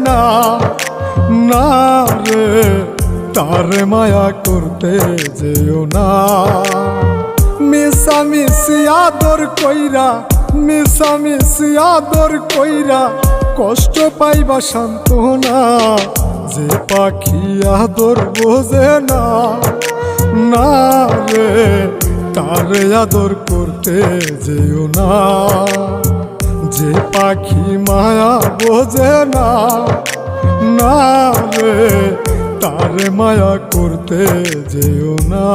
না, না রে তারে মায়া করতে যেও না। মিশামিশি আদর কইরা, মিশামিশি আদর কইরা কষ্ট পাইবা সান্ত্বনা। যে পাখি আদর বোঝে না, না রে তারে আদর করতে যেও না। যে পাখি মায়া বোঝে না, না রে তারে মায়া করতে যেও না।